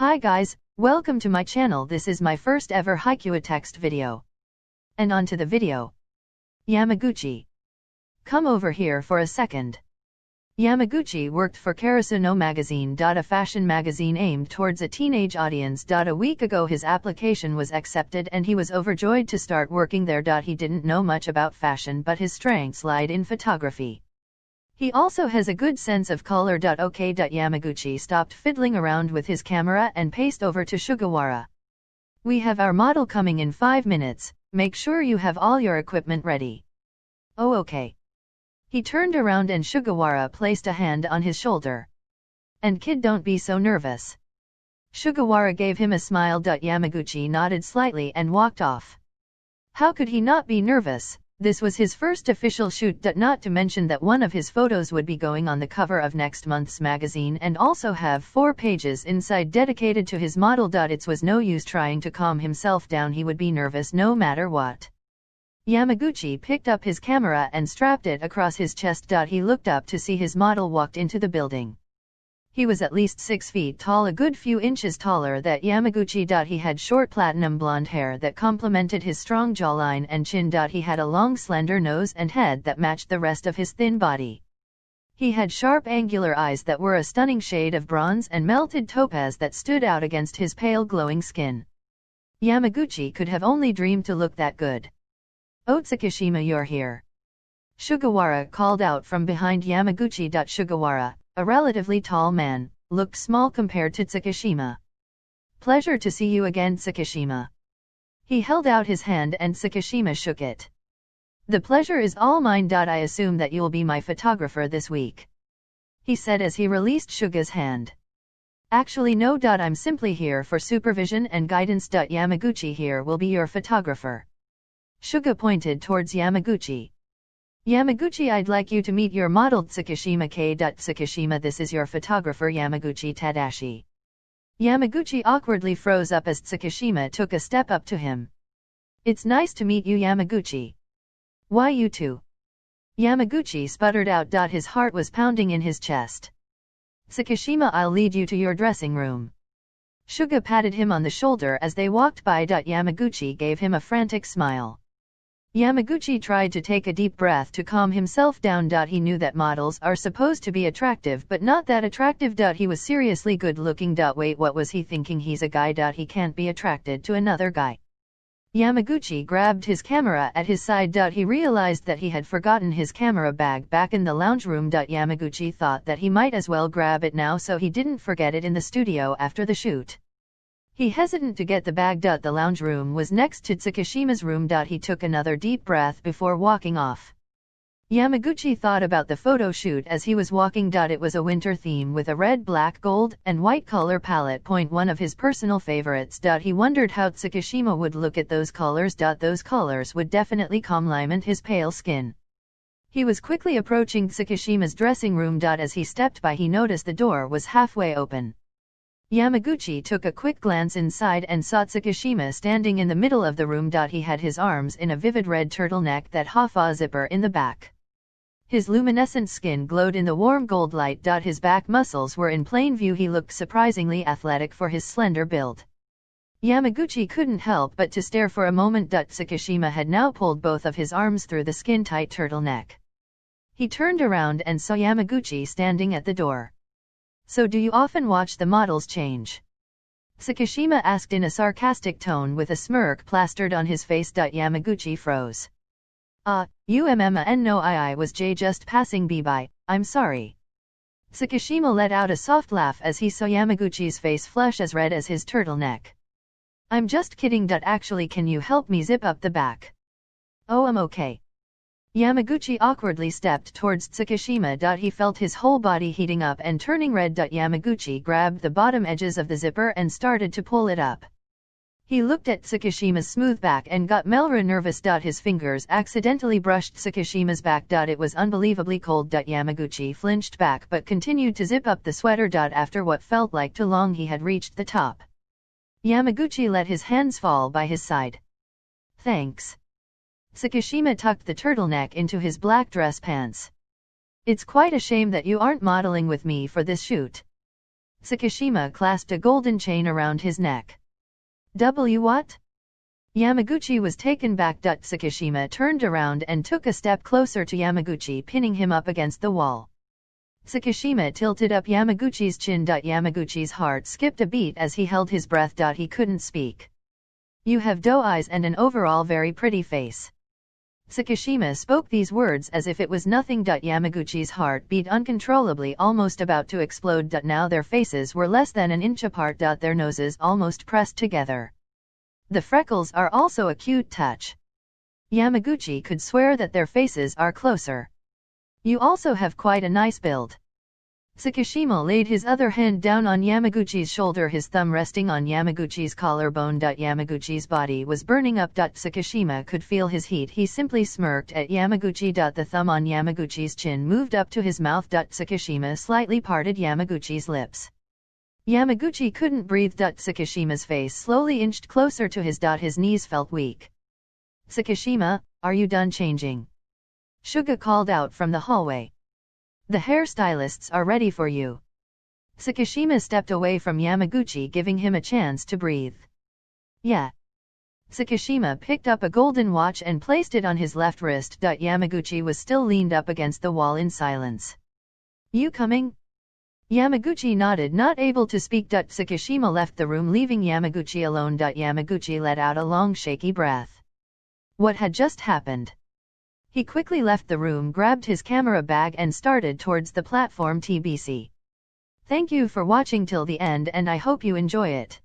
Hi guys, welcome to my channel. This is my first ever Haikyuu text video. And on to the video. Yamaguchi. Come over here for a second. Yamaguchi worked for Karasu no Magazine. A fashion magazine aimed towards a teenage audience. A week ago his application was accepted and he was overjoyed to start working there. He didn't know much about fashion but his strengths lied in photography. He also has a good sense of color. Okay. Yamaguchi stopped fiddling around with his camera and paced over to Sugawara. We have our model coming in 5 minutes, make sure you have all your equipment ready. Oh okay. He turned around and Sugawara placed a hand on his shoulder. And kid, don't be so nervous. Sugawara gave him a smile. Yamaguchi nodded slightly and walked off. How could he not be nervous? This was his first official shoot. Not to mention that one of his photos would be going on the cover of next month's magazine and also have 4 pages inside dedicated to his model. It was no use trying to calm himself down, he would be nervous no matter what. Yamaguchi picked up his camera and strapped it across his chest. He looked up to see his model walked into the building. He was at least 6 feet tall, a good few inches taller than Yamaguchi. He had short platinum blonde hair that complemented his strong jawline and chin. He had a long slender nose and head that matched the rest of his thin body. He had sharp angular eyes that were a stunning shade of bronze and melted topaz that stood out against his pale glowing skin. Yamaguchi could have only dreamed to look that good. Oh Tsukiyama, you're here. Sugawara called out from behind Yamaguchi. Sugawara, a relatively tall man, looked small compared to Tsukiyama. Pleasure to see you again, Tsukiyama. He held out his hand and Tsukiyama shook it. The pleasure is all mine. I assume that you'll be my photographer this week, he said as he released Suga's hand. Actually no. I'm simply here for supervision and guidance. Yamaguchi here will be your photographer. Suga pointed towards Yamaguchi. Yamaguchi, I'd like you to meet your model Tsukiyama K. Tsukiyama, this is your photographer Yamaguchi Tadashi. Yamaguchi awkwardly froze up as Tsukiyama took a step up to him. It's nice to meet you, Yamaguchi. Why you too? Yamaguchi sputtered out. His heart was pounding in his chest. Tsukiyama, I'll lead you to your dressing room. Suga patted him on the shoulder as they walked by. Yamaguchi gave him a frantic smile. Yamaguchi tried to take a deep breath to calm himself down. He knew that models are supposed to be attractive but not that attractive. He was seriously good looking. Wait, what was he thinking? He's a guy. He can't be attracted to another guy. Yamaguchi grabbed his camera at his side. He realized that he had forgotten his camera bag back in the lounge room. Yamaguchi thought that he might as well grab it now so he didn't forget it in the studio after the shoot. He hesitant to get the bag. The lounge room was next to Tsukiyama's room. He took another deep breath before walking off. Yamaguchi thought about the photo shoot as he was walking. It was a winter theme with a red, black, gold, and white color palette. One of his personal favorites. He wondered how Tsukiyama would look at those colors. Those colors would definitely complement his pale skin. He was quickly approaching Tsukiyama's dressing room. As he stepped by, he noticed the door was halfway open. Yamaguchi took a quick glance inside and saw Tsukiyama standing in the middle of the room. He had his arms in a vivid red turtleneck that half a zipper in the back. His luminescent skin glowed in the warm gold light. His back muscles were in plain view. He looked surprisingly athletic for his slender build. Yamaguchi couldn't help but to stare for a moment. Tsukiyama had now pulled both of his arms through the skin-tight turtleneck. He turned around and saw Yamaguchi standing at the door. So do you often watch the models change? Tsukiyama asked in a sarcastic tone with a smirk plastered on his face. Yamaguchi froze. No, I was just passing by, I'm sorry. Tsukiyama let out a soft laugh as he saw Yamaguchi's face flush as red as his turtleneck. I'm just kidding. Actually, can you help me zip up the back? Oh, I'm okay. Yamaguchi awkwardly stepped towards Tsukiyama. He felt his whole body heating up and turning red. Yamaguchi grabbed the bottom edges of the zipper and started to pull it up. He looked at Tsukiyama's smooth back and got Melra nervous. His fingers accidentally brushed Tsukiyama's back. It was unbelievably cold. Yamaguchi flinched back but continued to zip up the sweater. After what felt like too long, he had reached the top. Yamaguchi let his hands fall by his side. Thanks. Tsukiyama tucked the turtleneck into his black dress pants. It's quite a shame that you aren't modeling with me for this shoot. Tsukishima clasped a golden chain around his neck. What? Yamaguchi was taken back. Tsukishima turned around and took a step closer to Yamaguchi, pinning him up against the wall. Tsukishima tilted up Yamaguchi's chin. Yamaguchi's heart skipped a beat as he held his breath. He couldn't speak. You have doe eyes and an overall very pretty face. Tsukishima spoke these words as if it was nothing. Yamaguchi's heart beat uncontrollably, almost about to explode. Now their faces were less than an inch apart. Their noses almost pressed together. The freckles are also a cute touch. Yamaguchi could swear that their faces are closer. You also have quite a nice build. Tsukishima laid his other hand down on Yamaguchi's shoulder, his thumb resting on Yamaguchi's collarbone. Yamaguchi's body was burning up. Tsukishima could feel his heat. He simply smirked at Yamaguchi. The thumb on Yamaguchi's chin moved up to his mouth. Tsukishima slightly parted Yamaguchi's lips. Yamaguchi couldn't breathe. Tsukishima's face slowly inched closer to his. His knees felt weak. Tsukishima, are you done changing? Suga called out from the hallway. The hairstylists are ready for you. Tsukishima stepped away from Yamaguchi, giving him a chance to breathe. Yeah. Tsukishima picked up a golden watch and placed it on his left wrist. Yamaguchi was still leaned up against the wall in silence. You coming? Yamaguchi nodded, not able to speak. Tsukishima left the room, leaving Yamaguchi alone. Yamaguchi let out a long shaky breath. What had just happened? He quickly left the room, grabbed his camera bag and started towards the platform TBC. Thank you for watching till the end and I hope you enjoy it.